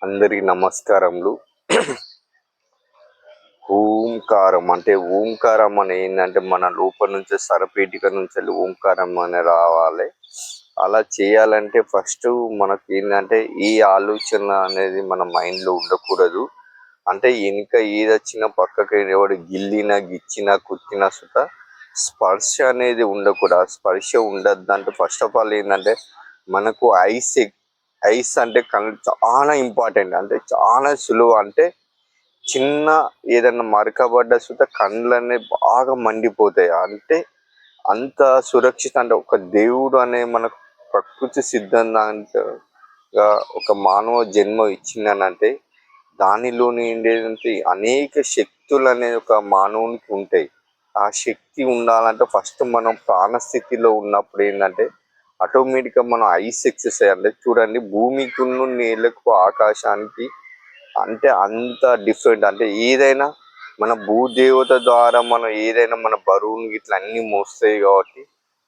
అందరికి నమస్కారములు. ఓంకారం అంటే ఓంకారం అని ఏంటంటే మన లోపల నుంచి సరపేటిక నుంచి ఓంకారం అనే రావాలి. అలా చేయాలంటే ఫస్ట్ మనకి ఏంటంటే ఈ ఆలోచన అనేది మన మైండ్లో ఉండకూడదు. అంటే వెనుక ఏదొచ్చినా పక్కకి ఎవడు గిల్లినా గిచ్చినా కుట్టినా సుత స్పర్శ అనేది ఉండకూడదు. ఆ స్పర్శ ఉండద్దు. అంటే ఫస్ట్ ఆఫ్ ఆల్ ఏంటంటే మనకు ఐస్ అంటే కళ్ళు చాలా ఇంపార్టెంట్. అంటే చాలా సులువు. అంటే చిన్న ఏదన్నా మరకబడ్డ సుత కళ్ళనే బాగా మండిపోతాయి. అంటే అంత సురక్షిత. అంటే ఒక దేవుడు అనే మనకు ప్రకృతి సిద్ధంగా ఒక మానవ జన్మ ఇచ్చిందనంటే దానిలోని ఉండేటువంటి అనేక శక్తులు అనేది ఒక మానవునికి ఉంటాయి. ఆ శక్తి ఉండాలంటే ఫస్ట్ మనం ప్రాణస్థితిలో ఉన్నప్పుడు ఏంటంటే ఆటోమేటిక్గా మనం ఐస్ ఎక్సర్సైజ్ అంటే చూడండి భూమికి నేలకు ఆకాశానికి అంటే అంత డిఫరెంట్. అంటే ఏదైనా మన భూదేవత ద్వారా మనం ఏదైనా మన బరువుని ఇట్లా అన్ని మోస్తాయి కాబట్టి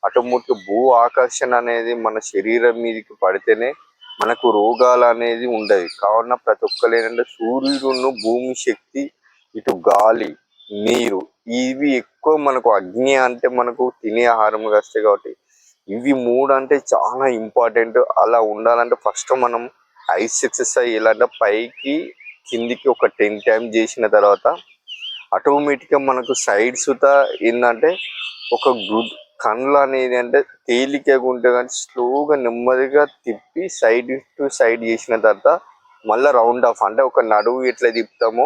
ఆటోమేటిక్గా భూ ఆకర్షణ అనేది మన శరీరం మీదకి పడితేనే మనకు రోగాలు అనేది ఉండదు. కావున ప్రతి ఒక్కరు ఏంటంటే సూర్యుడును భూమి శక్తి ఇటు గాలి నీరు ఇవి ఎక్కువ మనకు అగ్ని అంటే మనకు తినే ఆహారం వస్తాయి కాబట్టి ఇవి మూడు అంటే చాలా ఇంపార్టెంట్. అలా ఉండాలంటే ఫస్ట్ మనం ఐస్ ఎక్సర్సైజ్ ఎలా అంటే పైకి కిందికి ఒక 10 టైమ్స్ చేసిన తర్వాత ఆటోమేటిక్గా మనకు సైడ్ సుత ఏంటంటే ఒక కళ్ళు అనేది అంటే తేలికగా ఉంటే కానీ స్లోగా నెమ్మదిగా తిప్పి సైడ్ టు సైడ్ చేసిన తర్వాత మళ్ళీ రౌండ్ ఆఫ్ అంటే ఒక నడువు ఎట్లా తిప్పుతామో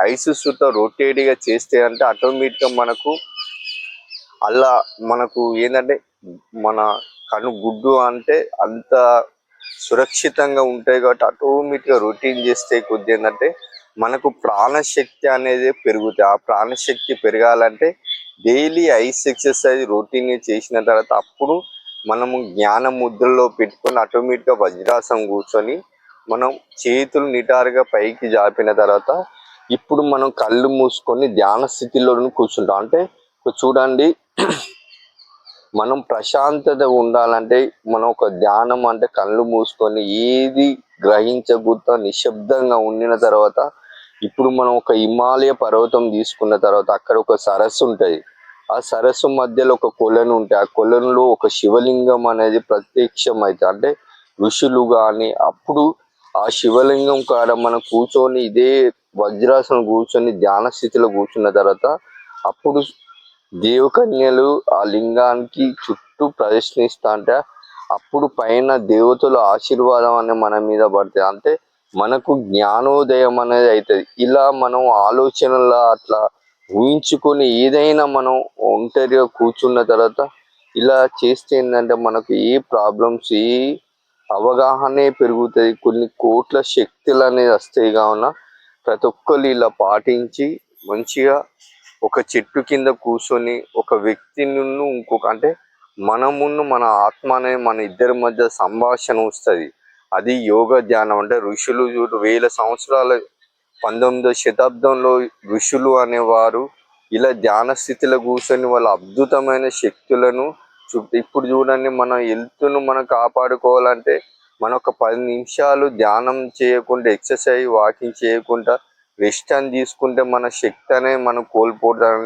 ఐస్ సుత రొటేట్గా చేస్తే అంటే ఆటోమేటిక్గా మనకు అలా మనకు ఏంటంటే మన గుడ్డు అంటే అంత సురక్షితంగా ఉంటాయి కాబట్టి ఆటోమేటిక్గా రొటీన్ చేస్తే కొద్ది ఏంటంటే మనకు ప్రాణశక్తి అనేది పెరుగుతుంది. ఆ ప్రాణశక్తి పెరగాలంటే డైలీ ఐస్ ఎక్సర్సైజ్ రొటీన్ చేసిన తర్వాత అప్పుడు మనము జ్ఞాన ముద్రలో పెట్టుకొని ఆటోమేటిక్గా వజ్రాసనం కూర్చొని మనం చేతులు నిటారుగా పైకి జాపిన తర్వాత ఇప్పుడు మనం కళ్ళు మూసుకొని ధ్యాన స్థితిలో కూర్చుంటాం. అంటే చూడండి మనం ప్రశాంతత ఉండాలంటే మనం ఒక ధ్యానం అంటే కళ్ళు మూసుకొని ఏది గ్రహించకుండా నిశ్శబ్దంగా ఉండిన తర్వాత ఇప్పుడు మనం ఒక హిమాలయ పర్వతం తీసుకున్న తర్వాత అక్కడ ఒక సరస్సు ఉంటుంది. ఆ సరస్సు మధ్యలో ఒక కొలను ఉంటాయి. ఆ కొలనులో ఒక శివలింగం అనేది ప్రత్యక్షం అవుతుంది. అంటే ఋషులు కానీ అప్పుడు ఆ శివలింగం కాడ మనం కూర్చొని ఇదే వజ్రాసనం కూర్చొని ధ్యాన స్థితిలో కూర్చున్న తర్వాత అప్పుడు దేవకన్యలు ఆ లింగానికి చుట్టూ ప్రదర్శనిస్తా అంటే అప్పుడు పైన దేవతల ఆశీర్వాదం అనేది మన మీద పడుతుంది. అంటే మనకు జ్ఞానోదయం అనేది అవుతుంది. ఇలా మనం ఆలోచనలా అట్లా ఊహించుకొని ఏదైనా మనం ఒంటరిగా కూర్చున్న తర్వాత ఇలా చేస్తే ఏంటంటే మనకు ఏ ప్రాబ్లమ్స్ ఏ అవగాహనే పెరుగుతుంది. కొన్ని కోట్ల శక్తులు అనేది వస్తాయి. కావున ప్రతి ఒక్కరు ఇలా పాటించి మంచిగా ఒక చెట్టు కింద కూర్చొని ఒక వ్యక్తిని ఇంకొక అంటే మనమున్న మన ఆత్మ అనేది మన ఇద్దరి మధ్య సంభాషణ వస్తుంది. అది యోగ ధ్యానం. అంటే ఋషులు చూడు 1000 సంవత్సరాల 19వ శతాబ్దంలో ఋషులు అనేవారు ఇలా ధ్యాన స్థితిలో కూర్చొని వాళ్ళ అద్భుతమైన శక్తులను ఇప్పుడు చూడండి మన హెల్త్ను మనం కాపాడుకోవాలంటే మన ఒక 10 నిమిషాలు ధ్యానం చేయకుండా ఎక్సర్సైజ్ వాకింగ్ చేయకుండా రెస్ట్ అని తీసుకుంటే మన శక్తి అనేది మనం కోల్పోతాం.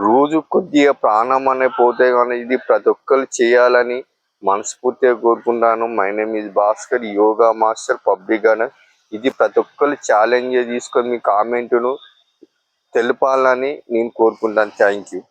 రోజు కొద్దిగా ప్రాణం అనే పోతే కానీ ఇది ప్రతి ఒక్కరు చేయాలని మనస్ఫూర్తిగా కోరుకుంటాను. My name is Bhaskar, yoga master public garden. ఇది ప్రతి ఒక్కరు ఛాలెంజ్ తీసుకొని మీ కామెంట్ను తెలపాలని నేను కోరుకుంటాను. Thank you.